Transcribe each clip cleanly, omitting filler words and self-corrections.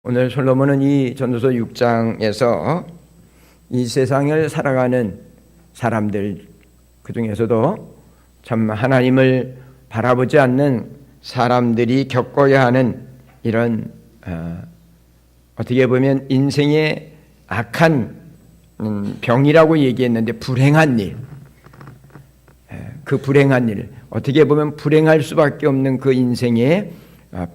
오늘 솔로몬은 이 전도서 6장에서 이 세상을 살아가는 사람들, 그 중에서도 참 하나님을 바라보지 않는 사람들이 겪어야 하는 이런 어떻게 보면 인생의 악한 병이라고 얘기했는데 불행한 일, 그 불행한 일, 어떻게 보면 불행할 수밖에 없는 그 인생의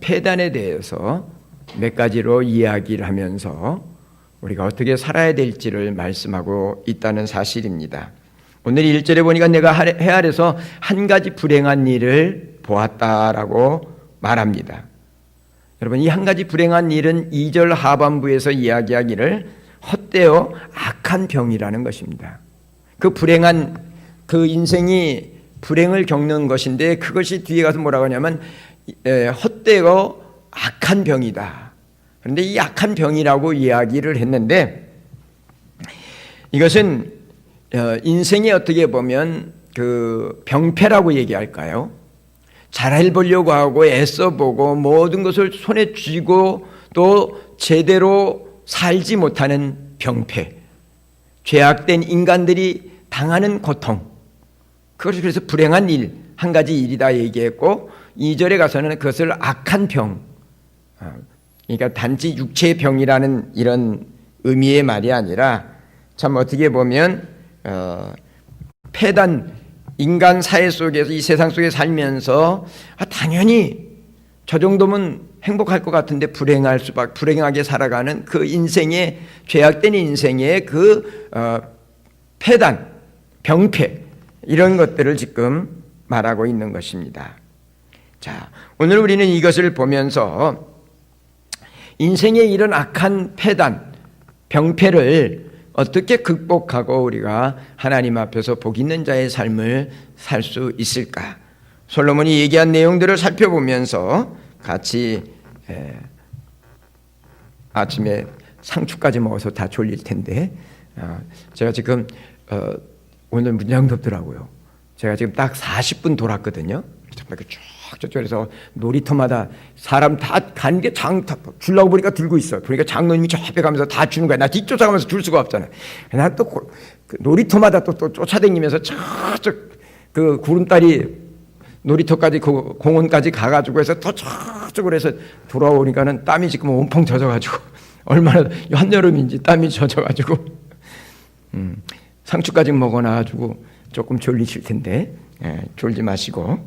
폐단에 대해서 몇 가지로 이야기를 하면서 우리가 어떻게 살아야 될지를 말씀하고 있다는 사실입니다. 오늘 1절에 보니까 내가 해 아래서 한 가지 불행한 일을 보았다라고 말합니다. 여러분, 이 한 가지 불행한 일은 2절 하반부에서 이야기하기를 헛되어 악한 병이라는 것입니다. 그 불행한 그 인생이 불행을 겪는 것인데 그것이 뒤에 가서 뭐라고 하냐면 헛되어 악한 병이다. 그런데 이 악한 병이라고 이야기를 했는데 이것은 인생에 어떻게 보면 그 병폐라고 얘기할까요? 잘해보려고 하고 애써보고 모든 것을 손에 쥐고 또 제대로 살지 못하는 병폐, 죄악된 인간들이 당하는 고통, 그것을 그래서 불행한 일, 한 가지 일이다 얘기했고 2절에 가서는 그것을 악한 병, 그러니까 단지 육체의 병이라는 이런 의미의 말이 아니라 참 어떻게 보면 폐단, 인간 사회 속에서 이 세상 속에 살면서 당연히 저 정도면 행복할 것 같은데 불행하게 살아가는 그 인생의 죄악된 인생의 그 폐단, 병폐 이런 것들을 지금 말하고 있는 것입니다. 자, 오늘 우리는 이것을 보면서 인생의 이런 악한 폐단, 병폐를 어떻게 극복하고 우리가 하나님 앞에서 복 있는 자의 삶을 살 수 있을까? 솔로몬이 얘기한 내용들을 살펴보면서 같이 아침에 상추까지 먹어서 다 졸릴 텐데 제가 지금 오늘 문장도 없더라고요. 제가 지금 딱 40분 돌았거든요. 이렇게 쭉 저쪽에서 놀이터마다 사람 다 간 게 주려고 보니까 들고 있어. 그러니까 장로님이 저 앞에 가면서 다 주는 거야. 나 뒤쫓아가면서 줄 수가 없잖아. 난 또 그 놀이터마다 또 쫓아다니면서 저쪽 그 구름다리 놀이터까지 그 공원까지 가가지고 해서 또 저쪽으로 해서 돌아오니까는 땀이 지금 온통 젖어가지고 얼마나 한여름인지 땀이 젖어가지고 상추까지 먹어놔가지고 조금 졸리실 텐데 졸지 마시고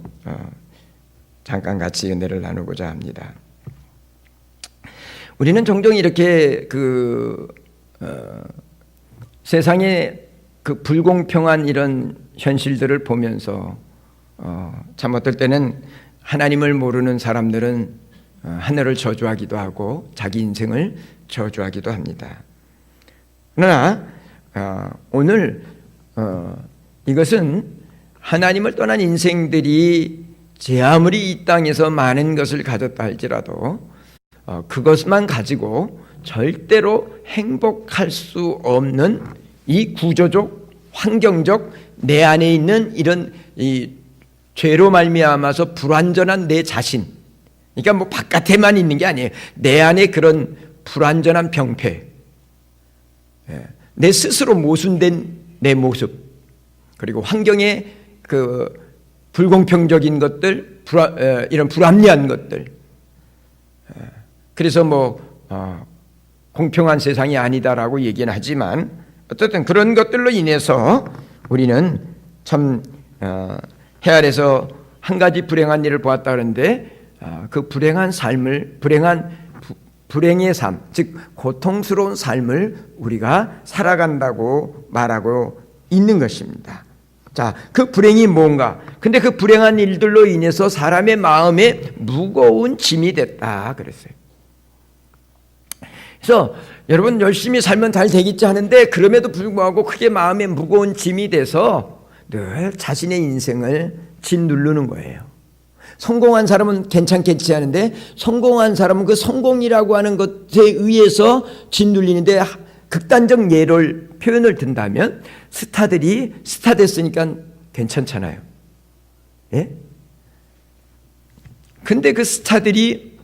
잠깐 같이 은혜를 나누고자 합니다. 우리는 종종 이렇게 세상의 그 불공평한 이런 현실들을 보면서 참 어떨 때는 하나님을 모르는 사람들은 하늘을 저주하기도 하고 자기 인생을 저주하기도 합니다. 그러나 오늘 이것은 하나님을 떠난 인생들이 제 아무리 이 땅에서 많은 것을 가졌다 할지라도 그것만 가지고 절대로 행복할 수 없는 이 구조적, 환경적 내 안에 있는 이런 이 죄로 말미암아서 불완전한 내 자신, 그러니까 뭐 바깥에만 있는 게 아니에요. 내 안에 그런 불완전한 병폐, 내 스스로 모순된 내 모습, 그리고 환경의 그 불공평적인 것들, 이런 불합리한 것들. 그래서 공평한 세상이 아니다라고 얘기는 하지만 어쨌든 그런 것들로 인해서 우리는 참 해 아래서 한 가지 불행한 일을 보았다 그러는데 그 불행한 삶을 불행의 삶, 즉 고통스러운 삶을 우리가 살아간다고 말하고 있는 것입니다. 자, 그 불행이 뭔가? 근데 그 불행한 일들로 인해서 사람의 마음에 무거운 짐이 됐다 그랬어요. 그래서 여러분 열심히 살면 잘 되겠지 하는데 그럼에도 불구하고 그게 마음에 무거운 짐이 돼서 늘 자신의 인생을 짓누르는 거예요. 성공한 사람은 괜찮겠지 하는데 성공한 사람은 그 성공이라고 하는 것에 의해서 짓눌리는데 극단적 예를 표현을 든다면 스타들이 스타 됐으니까 괜찮잖아요. 예? 근데 그 스타들이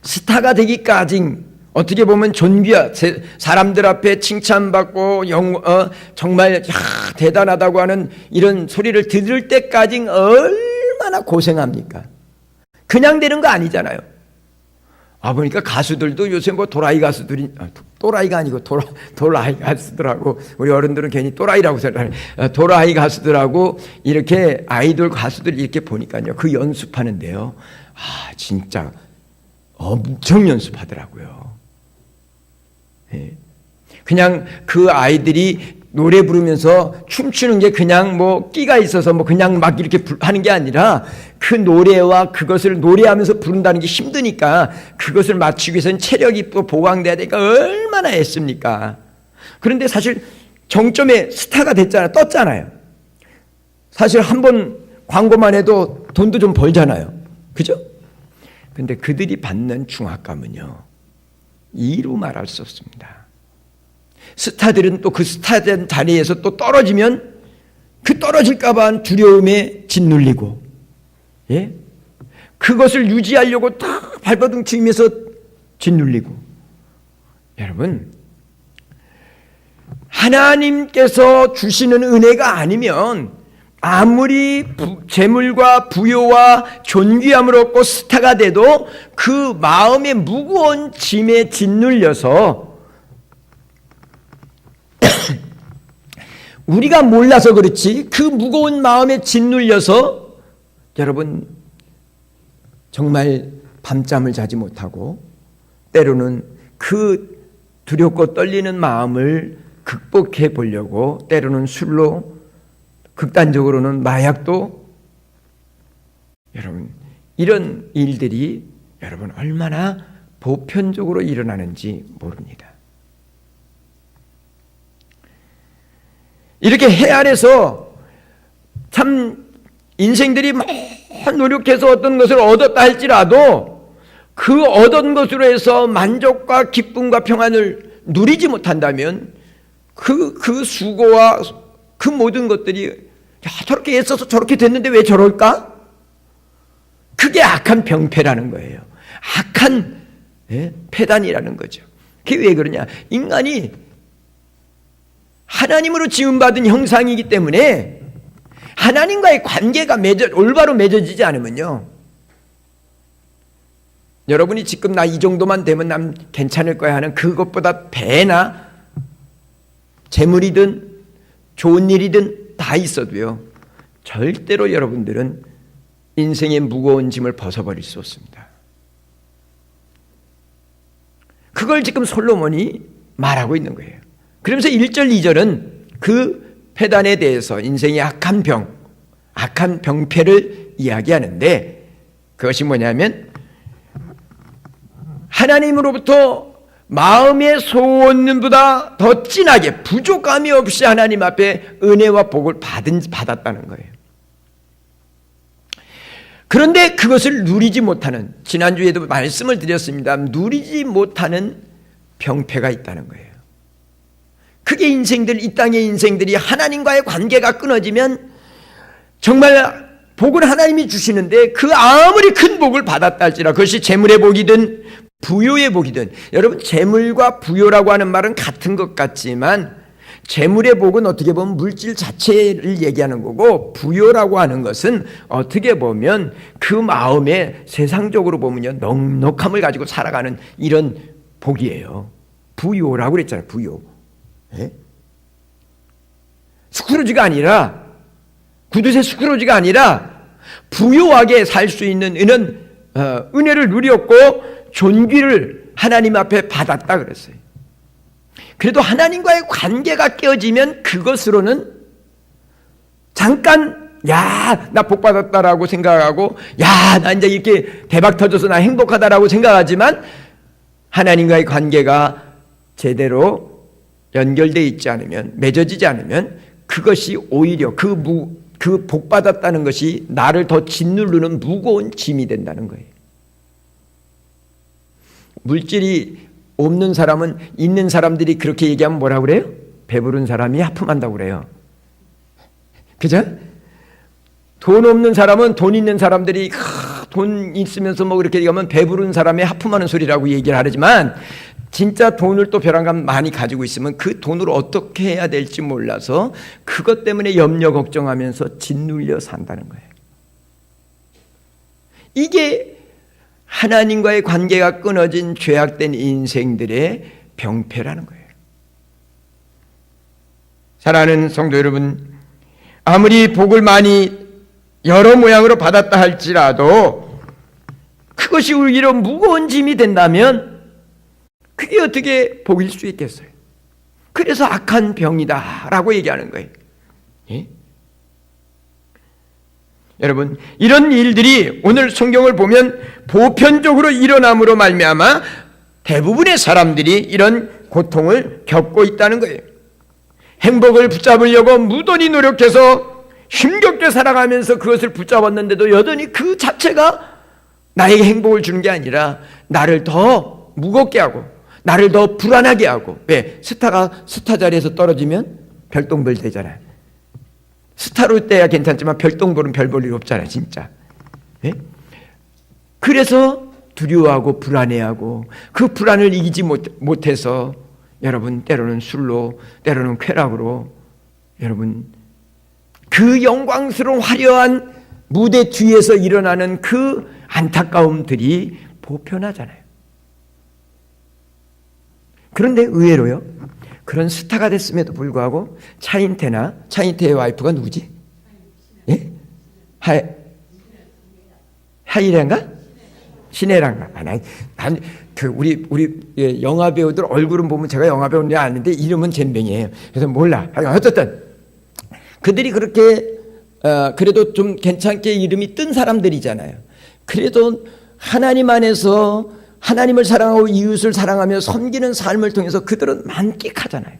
스타가 되기까지 어떻게 보면 존귀한 사람들 앞에 칭찬받고 정말 대단하다고 하는 이런 소리를 들을 때까지 얼마나 고생합니까? 그냥 되는 거 아니잖아요. 보니까 가수들도 요새 뭐 도라이 가수들이 또라이가 아니고 도라이 가수들하고 우리 어른들은 괜히 또라이라고 생각하는 도라이 가수들하고 이렇게 아이돌 가수들 이렇게 보니까요 그 연습하는데요 진짜 엄청 연습하더라고요. 예. 그냥 그 아이들이 노래 부르면서 춤추는 게 그냥 뭐 끼가 있어서 뭐 그냥 막 이렇게 하는 게 아니라 그 노래와 그것을 노래하면서 부른다는 게 힘드니까 그것을 맞추기 위해서는 체력이 또 보강돼야 되니까 얼마나 애씁니까? 그런데 사실 정점에 스타가 됐잖아요. 떴잖아요. 사실 한 번 광고만 해도 돈도 좀 벌잖아요. 그죠? 근데 그들이 받는 중압감은요 이루 말할 수 없습니다. 스타들은 또 그 스타된 자리에서 또 떨어지면 그 떨어질까봐 두려움에 짓눌리고, 예? 그것을 유지하려고 다 발버둥 치면서 짓눌리고. 여러분, 하나님께서 주시는 은혜가 아니면 아무리 재물과 부요와 존귀함을 얻고 스타가 돼도 그 마음의 무거운 짐에 짓눌려서 우리가 몰라서 그렇지 그 무거운 마음에 짓눌려서 여러분 정말 밤잠을 자지 못하고 때로는 그 두렵고 떨리는 마음을 극복해 보려고 때로는 술로 극단적으로는 마약도 여러분 이런 일들이 여러분 얼마나 보편적으로 일어나는지 모릅니다. 이렇게 해 아래서 참 인생들이 막 노력해서 어떤 것을 얻었다 할지라도 그 얻은 것으로 해서 만족과 기쁨과 평안을 누리지 못한다면 그 수고와 그 모든 것들이 저렇게 애써서 저렇게 됐는데 왜 저럴까? 그게 악한 병폐라는 거예요. 악한 폐단이라는 거죠. 그게 왜 그러냐? 인간이 하나님으로 지음받은 형상이기 때문에 하나님과의 관계가 올바로 맺어지지 않으면요. 여러분이 지금 나 이 정도만 되면 난 괜찮을 거야 하는 그것보다 배나 재물이든 좋은 일이든 다 있어도요. 절대로 여러분들은 인생의 무거운 짐을 벗어버릴 수 없습니다. 그걸 지금 솔로몬이 말하고 있는 거예요. 그러면서 1절, 2절은 그 폐단에 대해서 인생의 악한 병폐를 이야기하는데 그것이 뭐냐면 하나님으로부터 마음의 소원보다 더 진하게 부족함이 없이 하나님 앞에 은혜와 복을 받았다는 거예요. 그런데 그것을 누리지 못하는 지난주에도 말씀을 드렸습니다. 누리지 못하는 병폐가 있다는 거예요. 그게 이 땅의 인생들이 하나님과의 관계가 끊어지면 정말 복을 하나님이 주시는데 그 아무리 큰 복을 받았다 할지라 그것이 재물의 복이든 부요의 복이든 여러분 재물과 부요라고 하는 말은 같은 것 같지만 재물의 복은 어떻게 보면 물질 자체를 얘기하는 거고 부요라고 하는 것은 어떻게 보면 그 마음에 세상적으로 보면요 넉넉함을 가지고 살아가는 이런 복이에요. 부요라고 그랬잖아요. 부요. 예? 스크루지가 아니라 구두쇠 스크루지가 아니라 부유하게 살 수 있는 이런 은혜를 누렸고 존귀를 하나님 앞에 받았다 그랬어요. 그래도 하나님과의 관계가 깨어지면 그것으로는 잠깐 나 복 받았다라고 생각하고 나 이제 이렇게 대박 터져서 나 행복하다라고 생각하지만 하나님과의 관계가 제대로 연결되어 있지 않으면 맺어지지 않으면 그것이 오히려 그 복 받았다는 것이 나를 더 짓누르는 무거운 짐이 된다는 거예요. 물질이 없는 사람은 있는 사람들이 그렇게 얘기하면 뭐라고 그래요? 배부른 사람이 하품한다고 그래요. 그죠? 돈 없는 사람은 돈 있는 사람들이 돈 있으면서 뭐 그렇게 얘기하면 배부른 사람의 하품하는 소리라고 얘기를 하지만 진짜 돈을 또 벼랑간 많이 가지고 있으면 그 돈으로 어떻게 해야 될지 몰라서 그것 때문에 염려 걱정하면서 짓눌려 산다는 거예요. 이게 하나님과의 관계가 끊어진 죄악된 인생들의 병폐라는 거예요. 사랑하는 성도 여러분, 아무리 복을 많이 여러 모양으로 받았다 할지라도 그것이 오히려 무거운 짐이 된다면 그게 어떻게 복일 수 있겠어요? 그래서 악한 병이다라고 얘기하는 거예요. 예? 여러분, 이런 일들이 오늘 성경을 보면 보편적으로 일어남으로 말미암아 대부분의 사람들이 이런 고통을 겪고 있다는 거예요. 행복을 붙잡으려고 무던히 노력해서 힘겹게 살아가면서 그것을 붙잡았는데도 여전히 그 자체가 나에게 행복을 주는 게 아니라 나를 더 무겁게 하고 나를 더 불안하게 하고. 왜? 스타가 스타 자리에서 떨어지면 별똥별 되잖아요. 스타로 때야 괜찮지만 별똥별은 별 볼 일 없잖아요, 진짜. 예? 그래서 두려워하고 불안해하고 그 불안을 이기지 못해서 여러분 때로는 술로 때로는 쾌락으로 여러분 그 영광스러운 화려한 무대 뒤에서 일어나는 그 안타까움들이 보편하잖아요. 그런데 의외로요, 그런 스타가 됐음에도 불구하고 차인태의 와이프가 누구지? 예? 하이란가? 신혜란가? 우리 영화 배우들 얼굴은 보면 제가 영화 배우인지 아는데 이름은 잼병이에요. 그래서 몰라. 어쨌든 그들이 그렇게 그래도 좀 괜찮게 이름이 뜬 사람들이잖아요. 그래도 하나님 안에서 하나님을 사랑하고 이웃을 사랑하며 섬기는 삶을 통해서 그들은 만끽하잖아요.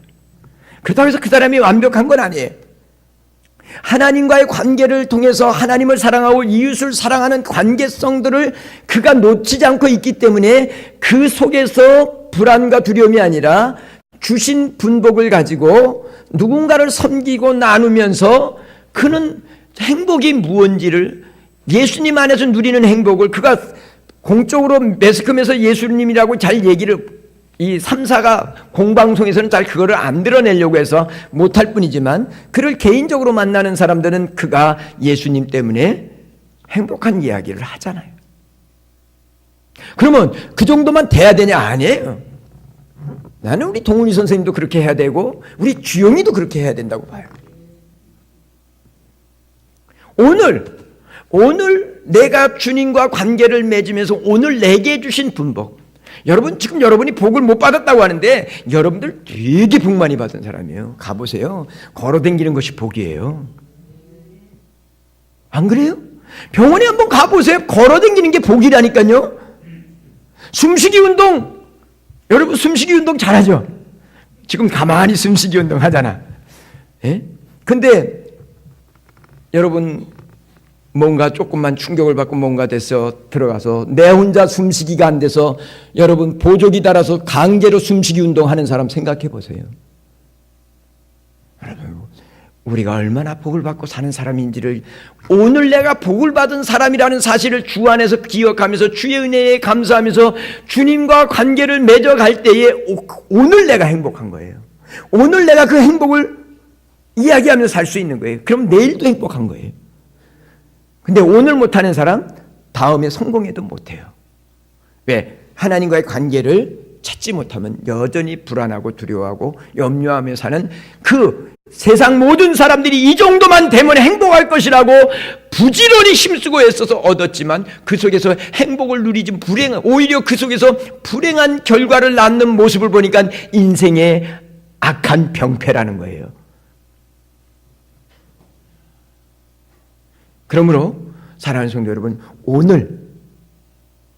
그렇다고 해서 그 사람이 완벽한 건 아니에요. 하나님과의 관계를 통해서 하나님을 사랑하고 이웃을 사랑하는 관계성들을 그가 놓치지 않고 있기 때문에 그 속에서 불안과 두려움이 아니라 주신 분복을 가지고 누군가를 섬기고 나누면서 그는 행복이 무언지를, 예수님 안에서 누리는 행복을 그가 공적으로 매스컴에서 예수님이라고 잘 얘기를, 이 3사가 공방송에서는 잘 그거를 안 드러내려고 해서 못할 뿐이지만 그를 개인적으로 만나는 사람들은 그가 예수님 때문에 행복한 이야기를 하잖아요. 그러면 그 정도만 돼야 되냐? 아니에요. 나는 우리 동훈이 선생님도 그렇게 해야 되고 우리 주영이도 그렇게 해야 된다고 봐요. 오늘 내가 주님과 관계를 맺으면서 오늘 내게 주신 분복, 여러분 지금 여러분이 복을 못 받았다고 하는데 여러분들 되게 복 많이 받은 사람이에요. 가보세요. 걸어다니는 것이 복이에요. 안 그래요? 병원에 한번 가보세요. 걸어다니는 게 복이라니까요. 숨쉬기 운동, 여러분 숨쉬기 운동 잘하죠? 지금 가만히 숨쉬기 운동 하잖아. 예? 근데 여러분 뭔가 조금만 충격을 받고 뭔가 돼서 들어가서 내 혼자 숨쉬기가 안 돼서 여러분 보조기 달아서 강제로 숨쉬기 운동하는 사람 생각해 보세요. 여러분 우리가 얼마나 복을 받고 사는 사람인지를, 오늘 내가 복을 받은 사람이라는 사실을 주 안에서 기억하면서 주의 은혜에 감사하면서 주님과 관계를 맺어갈 때에 오늘 내가 행복한 거예요. 오늘 내가 그 행복을 이야기하면서 살 수 있는 거예요. 그럼 내일도 행복한 거예요. 근데 오늘 못하는 사람 다음에 성공해도 못해요. 왜? 하나님과의 관계를 찾지 못하면 여전히 불안하고 두려워하고 염려하며 사는 그 세상 모든 사람들이 이 정도만 되면 행복할 것이라고 부지런히 힘쓰고 애써서 얻었지만 그 속에서 행복을 누리지 오히려 그 속에서 불행한 결과를 낳는 모습을 보니까 인생의 악한 병폐라는 거예요. 그러므로 사랑하는 성도 여러분, 오늘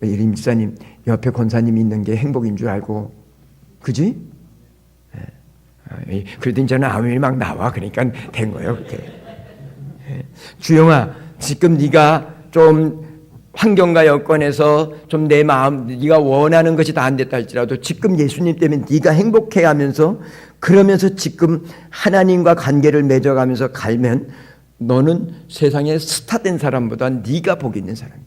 임 목사님 옆에 권사님이 있는 게 행복인 줄 알고, 그지? 그래도 이제는 아멘이 막 나와. 그러니까 된 거예요. 그렇게. 주영아, 지금 네가 좀 환경과 여건에서 좀 내 마음, 네가 원하는 것이 다 안 됐다 할지라도 지금 예수님 때문에 네가 행복해하면서 그러면서 지금 하나님과 관계를 맺어가면서 갈면 너는 세상에 스타 된 사람보다 네가 복 있는 사람이야.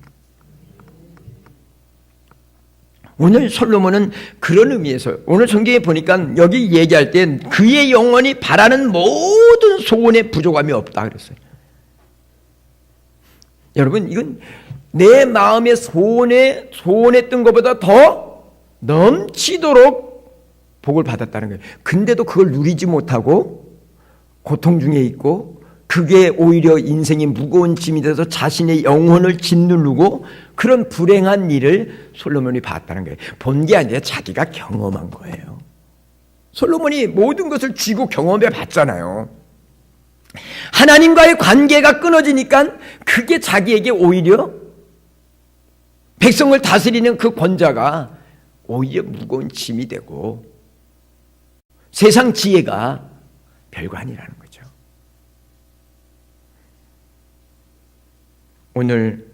오늘 솔로몬은 그런 의미에서 오늘 성경에 보니까 여기 얘기할 때 그의 영혼이 바라는 모든 소원에 부족함이 없다 그랬어요. 여러분, 이건 내 마음의 소원했던 것보다 더 넘치도록 복을 받았다는 거예요. 근데도 그걸 누리지 못하고 고통 중에 있고, 그게 오히려 인생이 무거운 짐이 돼서 자신의 영혼을 짓누르고 그런 불행한 일을 솔로몬이 봤다는 거예요. 본 게 아니라 자기가 경험한 거예요. 솔로몬이 모든 것을 쥐고 경험해 봤잖아요. 하나님과의 관계가 끊어지니까 그게 자기에게 오히려 백성을 다스리는 그 권자가 오히려 무거운 짐이 되고 세상 지혜가 별거 아니라는 거죠. 오늘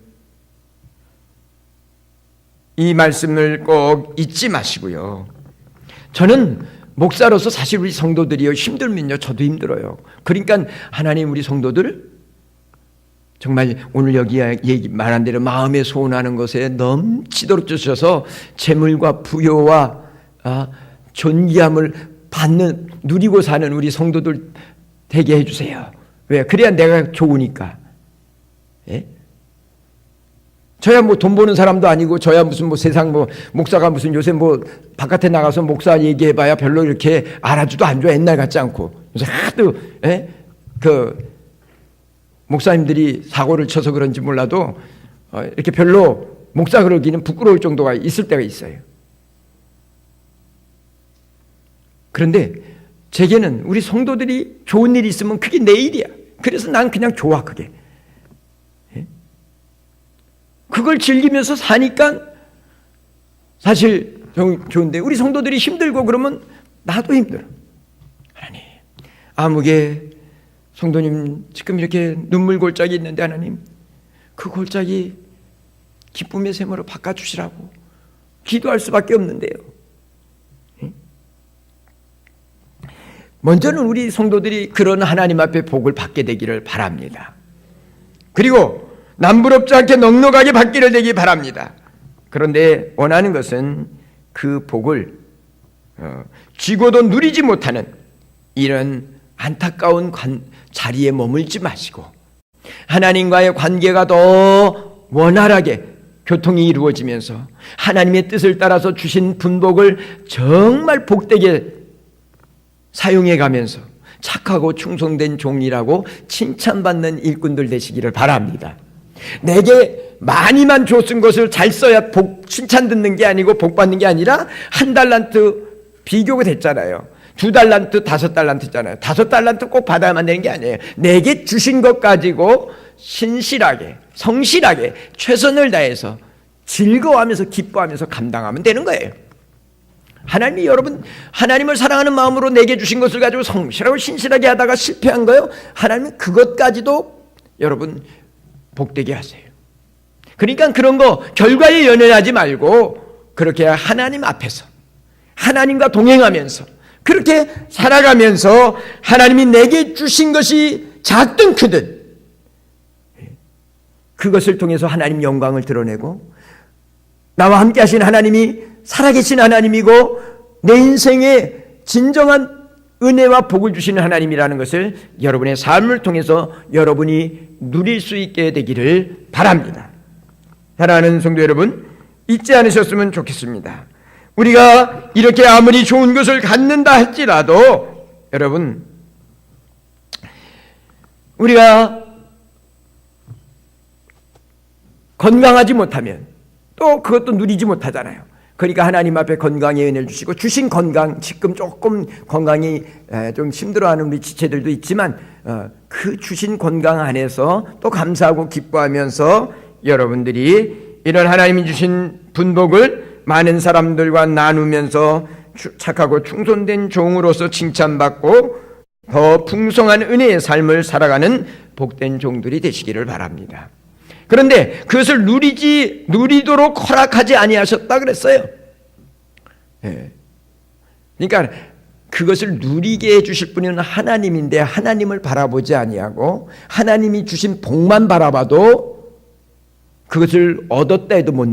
이 말씀을 꼭 잊지 마시고요. 저는 목사로서 사실 우리 성도들이요, 힘들면요 저도 힘들어요. 그러니까 하나님 우리 성도들 정말 오늘 여기 얘기 말한 대로 마음에 소원하는 것에 넘치도록 주셔서 재물과 부요와 존귀함을 받는, 누리고 사는 우리 성도들 되게 해주세요. 왜? 그래야 내가 좋으니까. 예? 저야 뭐 돈 버는 사람도 아니고, 저야 무슨 뭐 세상 뭐 목사가 무슨 요새 뭐 바깥에 나가서 목사 얘기해봐야 별로 이렇게 알아주도 안 줘. 옛날 같지 않고. 요새 하도 그 목사님들이 사고를 쳐서 그런지 몰라도 이렇게 별로 목사 그러기는 부끄러울 정도가 있을 때가 있어요. 그런데 제게는 우리 성도들이 좋은 일이 있으면 그게 내 일이야. 그래서 난 그냥 좋아, 그게. 그걸 즐기면서 사니까 사실 좋은데, 우리 성도들이 힘들고 그러면 나도 힘들어. 하나님, 아무개 성도님 지금 이렇게 눈물 골짜기 있는데 하나님, 그 골짜기 기쁨의 샘으로 바꿔주시라고 기도할 수밖에 없는데요. 먼저는 우리 성도들이 그런 하나님 앞에 복을 받게 되기를 바랍니다. 그리고 남부럽지 않게 넉넉하게 받기를 되기 바랍니다. 그런데 원하는 것은 그 복을 쥐고도 누리지 못하는 이런 안타까운 자리에 머물지 마시고 하나님과의 관계가 더 원활하게 교통이 이루어지면서 하나님의 뜻을 따라서 주신 분복을 정말 복되게 사용해 가면서 착하고 충성된 종이라고 칭찬받는 일꾼들 되시기를 바랍니다. 내게 많이만 줬은 것을 잘 써야 칭찬 듣는 게 아니고 복 받는 게 아니라 1달란트 비교가 됐잖아요. 2달란트, 5달란트잖아요. 5달란트 꼭 받아야만 되는 게 아니에요. 내게 주신 것 가지고 신실하게, 성실하게 최선을 다해서 즐거워하면서 기뻐하면서 감당하면 되는 거예요. 하나님이 여러분, 하나님을 사랑하는 마음으로 내게 주신 것을 가지고 성실하고 신실하게 하다가 실패한 거예요. 하나님은 그것까지도 여러분 복되게 하세요. 그러니까 그런 거 결과에 연연하지 말고 그렇게 하나님 앞에서 하나님과 동행하면서 그렇게 살아가면서 하나님이 내게 주신 것이 작든 크든 그것을 통해서 하나님 영광을 드러내고 나와 함께 하신 하나님이 살아계신 하나님이고 내 인생에 진정한 은혜와 복을 주시는 하나님이라는 것을 여러분의 삶을 통해서 여러분이 누릴 수 있게 되기를 바랍니다. 사랑하는 성도 여러분, 잊지 않으셨으면 좋겠습니다. 우리가 이렇게 아무리 좋은 것을 갖는다 할지라도 여러분, 우리가 건강하지 못하면 또 그것도 누리지 못하잖아요. 그러니까 하나님 앞에 건강의 은혜를 주시고 주신 건강, 지금 조금 건강이 좀 힘들어하는 우리 지체들도 있지만 그 주신 건강 안에서 또 감사하고 기뻐하면서 여러분들이 이런 하나님이 주신 분복을 많은 사람들과 나누면서 착하고 충성된 종으로서 칭찬받고 더 풍성한 은혜의 삶을 살아가는 복된 종들이 되시기를 바랍니다. 그런데 그것을 누리도록 허락하지 아니하셨다 그랬어요. 그러니까 그것을 누리게 해주실 분은 하나님인데 하나님을 바라보지 아니하고 하나님이 주신 복만 바라봐도 그것을 얻었다 해도 못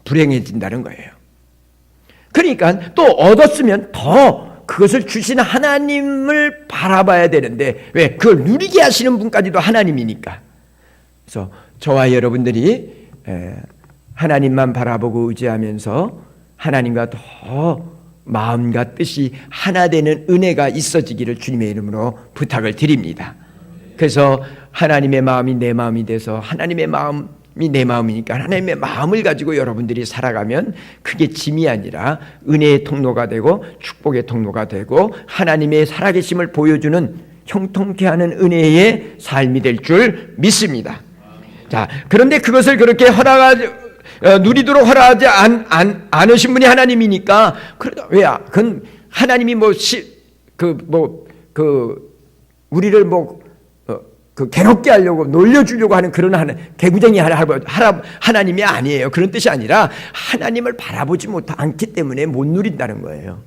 불행해진다는 거예요. 그러니까 또 얻었으면 더 그것을 주신 하나님을 바라봐야 되는데, 왜? 그걸 누리게 하시는 분까지도 하나님이니까. 그래서 저와 여러분들이 하나님만 바라보고 의지하면서 하나님과 더 마음과 뜻이 하나 되는 은혜가 있어지기를 주님의 이름으로 부탁을 드립니다. 그래서 하나님의 마음이 내 마음이 돼서 하나님의 마음이 내 마음이니까 하나님의 마음을 가지고 여러분들이 살아가면 그게 짐이 아니라 은혜의 통로가 되고 축복의 통로가 되고 하나님의 살아계심을 보여주는 형통케 하는 은혜의 삶이 될 줄 믿습니다. 자, 그런데 그것을 그렇게 누리도록 허락하지 않으신 분이 하나님이니까, 왜? 그건 하나님이 우리를 괴롭게 하려고 놀려주려고 하는 그런 개구쟁이 하나님이 아니에요. 그런 뜻이 아니라 하나님을 바라보지 않기 때문에 못 누린다는 거예요.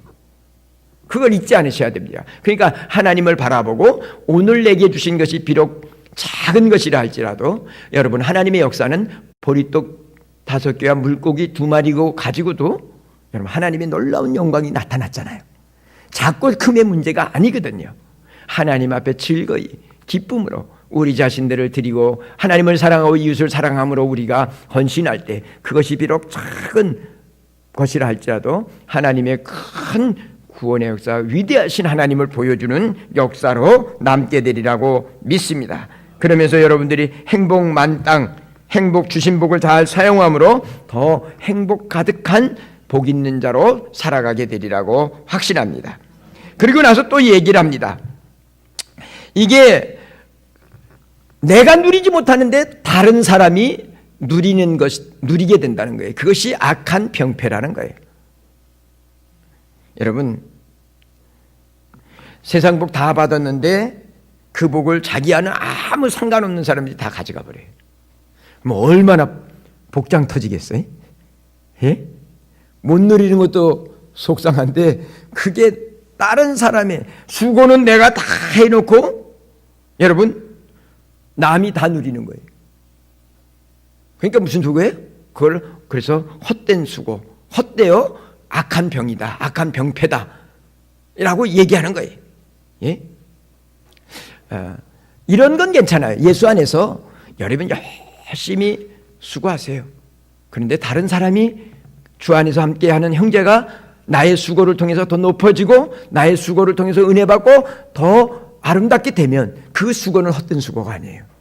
그걸 잊지 않으셔야 됩니다. 그러니까 하나님을 바라보고 오늘 내게 주신 것이 비록 작은 것이라 할지라도 여러분, 하나님의 역사는 보리떡 5개와 물고기 2마리고 가지고도 여러분 하나님의 놀라운 영광이 나타났잖아요. 작고 큼의 문제가 아니거든요. 하나님 앞에 즐거이 기쁨으로 우리 자신들을 드리고 하나님을 사랑하고 이웃을 사랑함으로 우리가 헌신할 때 그것이 비록 작은 것이라 할지라도 하나님의 큰 구원의 역사, 위대하신 하나님을 보여주는 역사로 남게 되리라고 믿습니다. 그러면서 여러분들이 행복 만땅, 행복 주신 복을 잘 사용함으로 더 행복 가득한 복 있는 자로 살아가게 되리라고 확신합니다. 그리고 나서 또 얘기를 합니다. 이게 내가 누리지 못하는데 다른 사람이 누리게 된다는 거예요. 그것이 악한 병폐라는 거예요. 여러분, 세상 복 다 받았는데 그 복을 자기와는 아무 상관없는 사람들이 다 가져가 버려요. 얼마나 복장 터지겠어요? 예? 못 누리는 것도 속상한데 그게 다른 사람의 수고는 내가 다 해놓고 여러분 남이 다 누리는 거예요. 그러니까 무슨 수고예요? 그래서 헛된 수고, 헛되어 악한 병이다, 악한 병폐다 라고 얘기하는 거예요. 예? 이런 건 괜찮아요. 예수 안에서 여러분 열심히 수고하세요. 그런데 다른 사람이 주 안에서 함께하는 형제가 나의 수고를 통해서 더 높아지고 나의 수고를 통해서 은혜 받고 더 아름답게 되면 그 수고는 헛된 수고가 아니에요.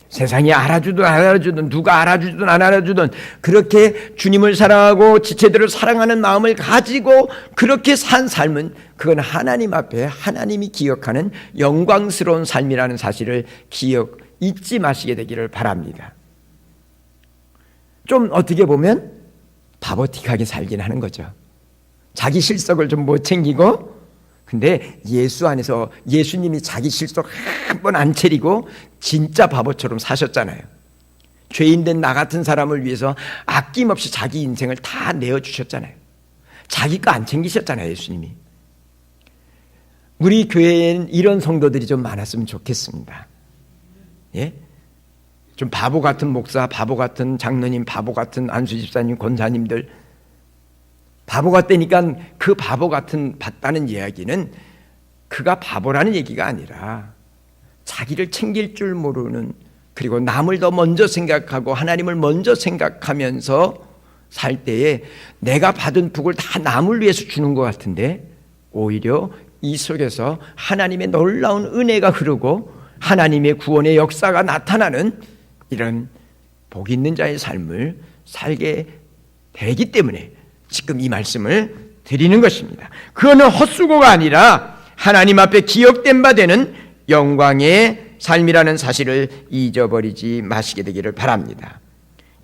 세상이 알아주든 안 알아주든 누가 알아주든 안 알아주든 그렇게 주님을 사랑하고 지체들을 사랑하는 마음을 가지고 그렇게 산 삶은 그건 하나님 앞에 하나님이 기억하는 영광스러운 삶이라는 사실을 잊지 마시게 되기를 바랍니다. 좀 어떻게 보면 바보틱하게 살긴 하는 거죠. 자기 실속을 좀 못 챙기고, 근데 예수 안에서 예수님이 자기 실속 한 번 안 차리고 진짜 바보처럼 사셨잖아요. 죄인된 나 같은 사람을 위해서 아낌없이 자기 인생을 다 내어주셨잖아요. 자기 거 안 챙기셨잖아요, 예수님이. 우리 교회에는 이런 성도들이 좀 많았으면 좋겠습니다. 예? 좀 바보 같은 목사, 바보 같은 장로님, 바보 같은 안수 집사님, 권사님들, 바보 같다니까 그 바보 같은 봤다는 이야기는 그가 바보라는 얘기가 아니라 자기를 챙길 줄 모르는, 그리고 남을 더 먼저 생각하고 하나님을 먼저 생각하면서 살 때에 내가 받은 복을 다 남을 위해서 주는 것 같은데 오히려 이 속에서 하나님의 놀라운 은혜가 흐르고 하나님의 구원의 역사가 나타나는 이런 복 있는 자의 삶을 살게 되기 때문에 지금 이 말씀을 드리는 것입니다. 그거는 헛수고가 아니라 하나님 앞에 기억된 바 되는 영광의 삶이라는 사실을 잊어버리지 마시게 되기를 바랍니다.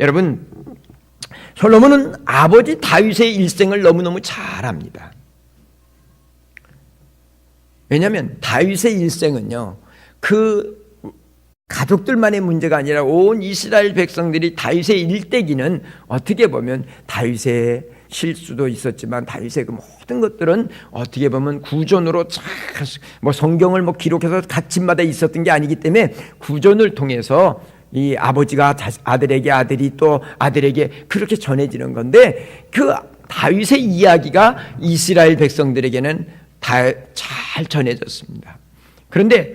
여러분, 솔로몬은 아버지 다윗의 일생을 너무너무 잘 압니다. 왜냐하면 다윗의 일생은요, 그 가족들만의 문제가 아니라 온 이스라엘 백성들이 다윗의 일대기는 어떻게 보면 다윗의 실수도 있었지만 다윗의 그 모든 것들은 어떻게 보면 구전으로 성경을 기록해서 각집마다 있었던 게 아니기 때문에 구전을 통해서 이 아버지가 아들에게, 아들이 또 아들에게 그렇게 전해지는 건데, 그 다윗의 이야기가 이스라엘 백성들에게는 다 잘 전해졌습니다. 그런데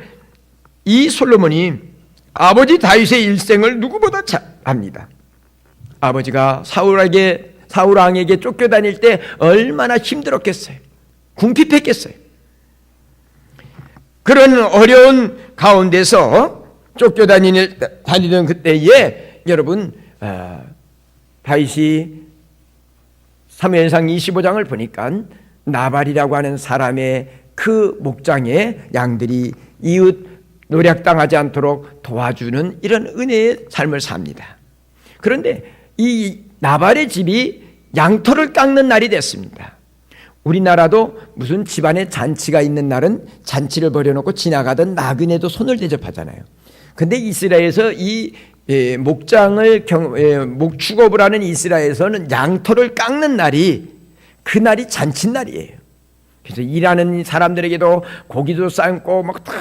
이 솔로몬이 아버지 다윗의 일생을 누구보다 잘 압니다. 아버지가 사울 왕에게 쫓겨다닐 때 얼마나 힘들었겠어요. 궁핍했겠어요. 그런 어려운 가운데서 쫓겨다니던 그때에 여러분 다윗이 사무엘상 25장을 보니까 나발이라고 하는 사람의 그 목장에 양들이 이웃 노략당하지 않도록 도와주는 이런 은혜의 삶을 삽니다. 그런데 이 나발의 집이 양털을 깎는 날이 됐습니다. 우리나라도 무슨 집안에 잔치가 있는 날은 잔치를 벌여놓고 지나가던 나그네도 손을 대접하잖아요. 근데 이스라엘에서 이 목축업을 하는 이스라엘에서는 양털을 깎는 날이 그날이 잔칫날이에요. 그래서 일하는 사람들에게도 고기도 삶고 막 다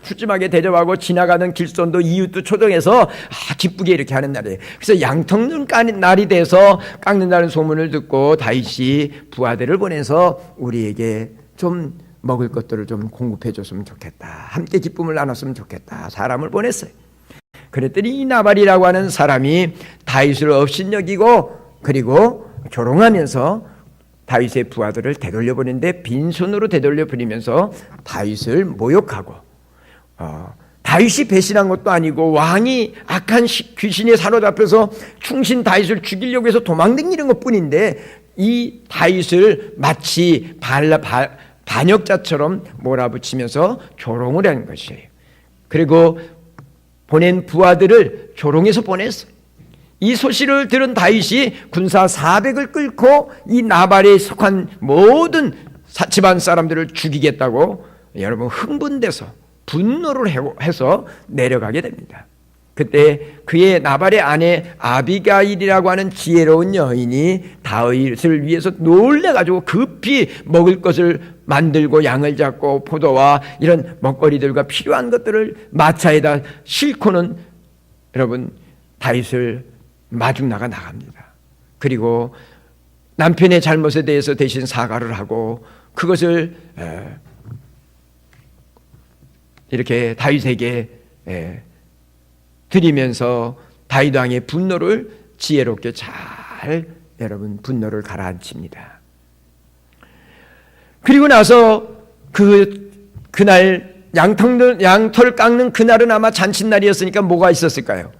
푸짐하게 대접하고 지나가는 길손도 이웃도 초청해서 기쁘게 이렇게 하는 날이에요. 그래서 양털 까는 날이 돼서 깎는다는 소문을 듣고 다윗이 부하들을 보내서 우리에게 좀 먹을 것들을 좀 공급해 줬으면 좋겠다. 함께 기쁨을 나눴으면 좋겠다. 사람을 보냈어요. 그랬더니 이 나발이라고 하는 사람이 다윗을 업신여기고 그리고 조롱하면서 다윗의 부하들을 되돌려보내는데 빈손으로 되돌려버리면서 다윗을 모욕하고 다윗이 배신한 것도 아니고 왕이 악한 귀신에 사로잡혀서 충신 다윗을 죽이려고 해서 도망다니는 것뿐인데 이 다윗을 마치 반역자처럼 몰아붙이면서 조롱을 하는 것이에요. 그리고 보낸 부하들을 조롱해서 보냈어요. 이 소식을 들은 다윗이 군사 400을 끌고 이 나발에 속한 모든 집안 사람들을 죽이겠다고 여러분 흥분돼서 분노를 해서 내려가게 됩니다. 그때 그의 나발의 아내 아비가일이라고 하는 지혜로운 여인이 다윗을 위해서 놀래가지고 급히 먹을 것을 만들고 양을 잡고 포도와 이런 먹거리들과 필요한 것들을 마차에다 싣고는 여러분 다윗을 마중 나갑니다. 그리고 남편의 잘못에 대해서 대신 사과를 하고 그것을 이렇게 다윗에게 드리면서 다윗 왕의 분노를 지혜롭게 잘 여러분 분노를 가라앉힙니다. 그리고 나서 그날 양털 깎는 그날은 아마 잔칫날이었으니까 뭐가 있었을까요?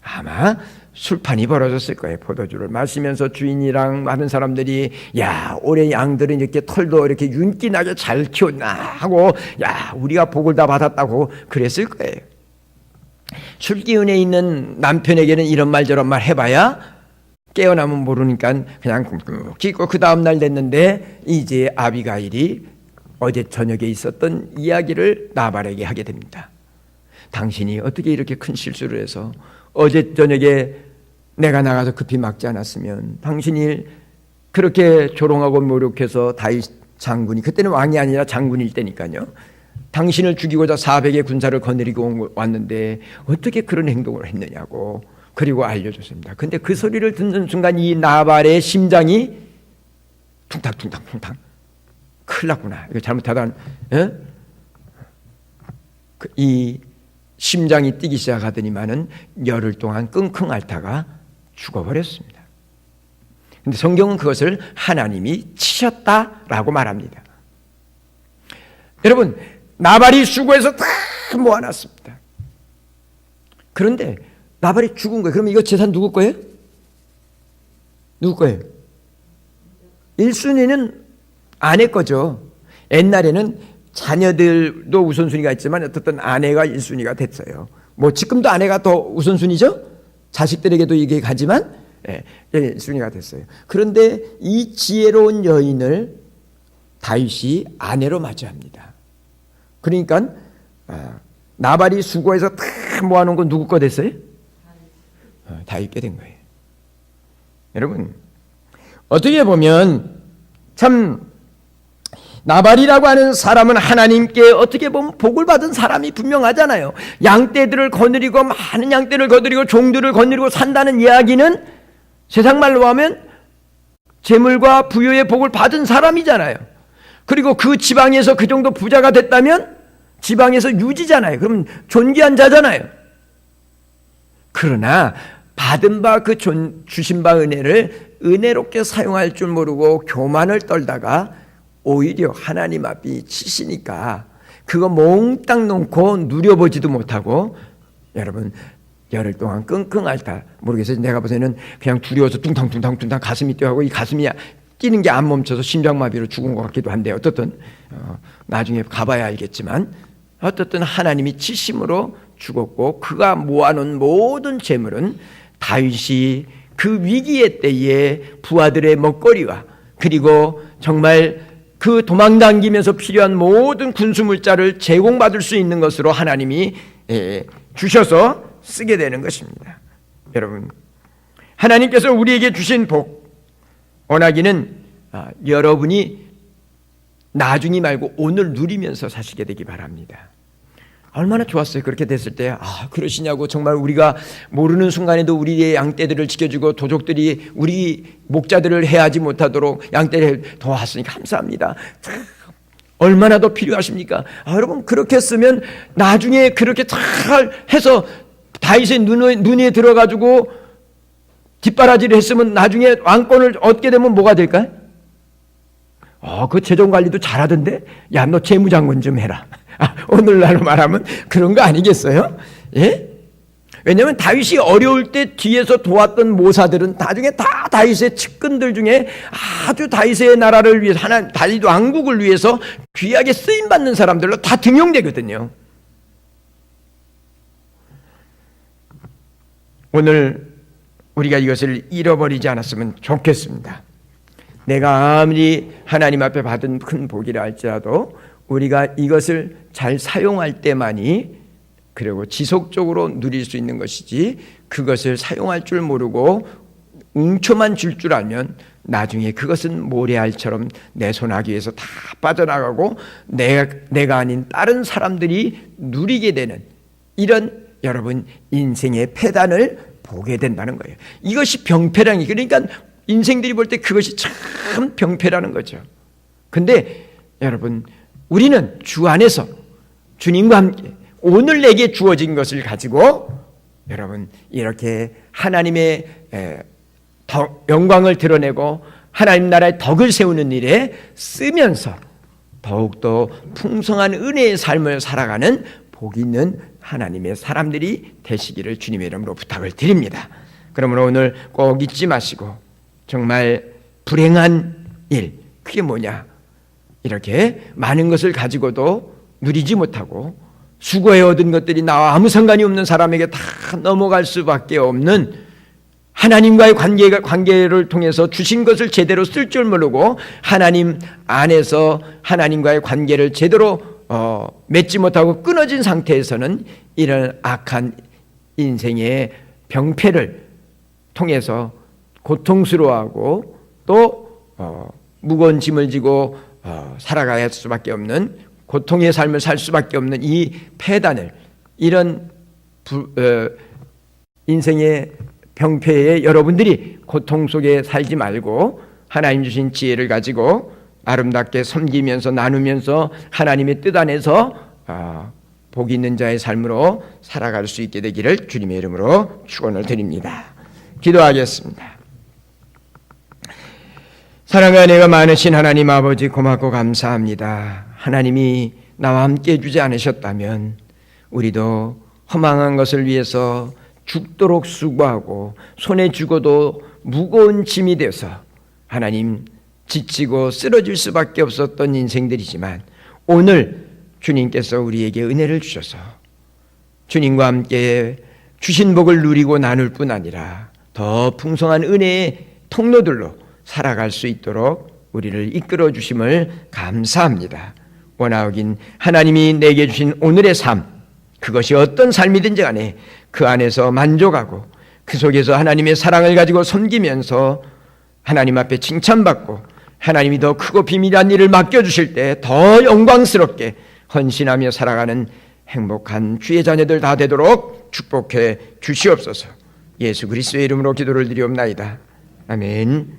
아마 술판이 벌어졌을 거예요. 포도주를 마시면서 주인이랑 많은 사람들이 야 올해 양들은 이렇게 털도 이렇게 윤기나게 잘 키웠나 하고 야 우리가 복을 다 받았다고 그랬을 거예요. 술기운에 있는 남편에게는 이런 말 저런 말 해봐야 깨어나면 모르니까 그냥 꾹꾹 찢고 그 다음날 됐는데 이제 아비가일이 어제 저녁에 있었던 이야기를 나발에게 하게 됩니다. 당신이 어떻게 이렇게 큰 실수를 해서 어제 저녁에 내가 나가서 급히 막지 않았으면 당신이 그렇게 조롱하고 모욕해서 다윗 장군이 그때는 왕이 아니라 장군일 때니까요. 당신을 죽이고자 400의 군사를 거느리고 왔는데 어떻게 그런 행동을 했느냐고 그리고 알려줬습니다. 근데 그 소리를 듣는 순간 이 나발의 심장이 퉁탕퉁탕 큰일 났구나. 이거 잘못하다 이 심장이 뛰기 시작하더니만은 열흘 동안 끙끙 앓다가 죽어버렸습니다. 근데 성경은 그것을 하나님이 치셨다라고 말합니다. 여러분 나발이 수고해서 다 모아놨습니다. 그런데 나발이 죽은 거예요. 그러면 이거 재산 누구 거예요? 누구 거예요? 1순위는 아내 거죠. 옛날에는 자녀들도 우선순위가 있지만 어떻든 아내가 1순위가 됐어요. 뭐 지금도 아내가 더 우선순위죠. 자식들에게도 이게 가지만 1순위가 됐어요. 그런데 이 지혜로운 여인을 다윗이 아내로 맞이합니다. 그러니까 나발이 수고해서 다 모아놓은 건 누구 거 됐어요? 다윗 게 된 거예요. 여러분 어떻게 보면 참 나발이라고 하는 사람은 하나님께 어떻게 보면 복을 받은 사람이 분명하잖아요. 양떼들을 거느리고 많은 양떼를 거느리고 종들을 거느리고 산다는 이야기는 세상 말로 하면 재물과 부유의 복을 받은 사람이잖아요. 그리고 그 지방에서 그 정도 부자가 됐다면 지방에서 유지잖아요. 그럼 존귀한 자잖아요. 그러나 받은 바 그 주신 바 은혜를 은혜롭게 사용할 줄 모르고 교만을 떨다가 오히려 하나님 앞이 치시니까 그거 몽땅 놓고 누려보지도 못하고, 여러분 열흘 동안 끙끙 앓다, 모르겠어요. 내가 보기에는 그냥 두려워서 둥탕 가슴이 뛰어가고 이 가슴이 뛰는 게 안 멈춰서 심장마비로 죽은 것 같기도 한데, 어떻든 나중에 가봐야 알겠지만 어떻든 하나님이 치심으로 죽었고, 그가 모아놓은 모든 재물은 다윗이 그 위기의 때에 부하들의 먹거리와 그리고 정말 그 도망당기면서 필요한 모든 군수물자를 제공받을 수 있는 것으로 하나님이 주셔서 쓰게 되는 것입니다. 여러분, 하나님께서 우리에게 주신 복, 원하기는 여러분이 나중이 말고 오늘 누리면서 사시게 되기 바랍니다. 얼마나 좋았어요. 그렇게 됐을 때 그러시냐고, 정말 우리가 모르는 순간에도 우리의 양떼들을 지켜주고 도적들이 우리 목자들을 해하지 못하도록 양떼를 도왔으니 감사합니다. 얼마나 더 필요하십니까? 여러분, 그렇게 했으면 나중에 그렇게 잘 해서 다윗의 눈에 들어가지고 뒷바라지를 했으면 나중에 왕권을 얻게 되면 뭐가 될까요? 그 재정관리도 잘하던데, 야, 너 재무장관 좀 해라. 오늘날로 말하면 그런 거 아니겠어요? 예? 왜냐하면 다윗이 어려울 때 뒤에서 도왔던 모사들은 나중에 다 다윗의 측근들 중에 아주 다윗의 나라를 위해서, 다윗 왕국을 위해서 귀하게 쓰임받는 사람들로 다 등용되거든요. 오늘 우리가 이것을 잃어버리지 않았으면 좋겠습니다. 내가 아무리 하나님 앞에 받은 큰 복이라 할지라도 우리가 이것을 잘 사용할 때만이, 그리고 지속적으로 누릴 수 있는 것이지, 그것을 사용할 줄 모르고 웅초만 줄 줄 알면 나중에 그것은 모래알처럼 내 손아귀에서 다 빠져나가고 내가 아닌 다른 사람들이 누리게 되는 이런, 여러분, 인생의 패단을 보게 된다는 거예요. 이것이 병폐라는, 그러니까 인생들이 볼 때 그것이 참 병폐라는 거죠. 근데 여러분, 우리는 주 안에서 주님과 함께 오늘 내게 주어진 것을 가지고 여러분 이렇게 하나님의 영광을 드러내고 하나님 나라의 덕을 세우는 일에 쓰면서 더욱더 풍성한 은혜의 삶을 살아가는 복 있는 하나님의 사람들이 되시기를 주님의 이름으로 부탁을 드립니다. 그러므로 오늘 꼭 잊지 마시고, 정말 불행한 일, 그게 뭐냐? 이렇게 많은 것을 가지고도 누리지 못하고 수고해 얻은 것들이 나와 아무 상관이 없는 사람에게 다 넘어갈 수밖에 없는, 하나님과의 관계를 통해서 주신 것을 제대로 쓸 줄 모르고 하나님 안에서 하나님과의 관계를 제대로 맺지 못하고 끊어진 상태에서는 이런 악한 인생의 병폐를 통해서 고통스러워하고 또 무거운 짐을 지고 살아가야 할 수밖에 없는, 고통의 삶을 살 수밖에 없는 이 폐단을, 이런 인생의 병폐에 여러분들이 고통 속에 살지 말고 하나님 주신 지혜를 가지고 아름답게 섬기면서 나누면서 하나님의 뜻 안에서 복 있는 자의 삶으로 살아갈 수 있게 되기를 주님의 이름으로 축원을 드립니다. 기도하겠습니다. 사랑과 은혜가 많으신 하나님 아버지, 고맙고 감사합니다. 하나님이 나와 함께 해주지 않으셨다면 우리도 허망한 것을 위해서 죽도록 수고하고 손에 쥐고도 무거운 짐이 되어서 하나님 지치고 쓰러질 수밖에 없었던 인생들이지만, 오늘 주님께서 우리에게 은혜를 주셔서 주님과 함께 주신 복을 누리고 나눌 뿐 아니라 더 풍성한 은혜의 통로들로 살아갈 수 있도록 우리를 이끌어 주심을 감사합니다. 원하오긴 하나님이 내게 주신 오늘의 삶, 그것이 어떤 삶이든지 간에 그 안에서 만족하고 그 속에서 하나님의 사랑을 가지고 섬기면서 하나님 앞에 칭찬받고 하나님이 더 크고 비밀한 일을 맡겨주실 때 더 영광스럽게 헌신하며 살아가는 행복한 주의 자녀들 다 되도록 축복해 주시옵소서. 예수 그리스도의 이름으로 기도를 드리옵나이다. 아멘.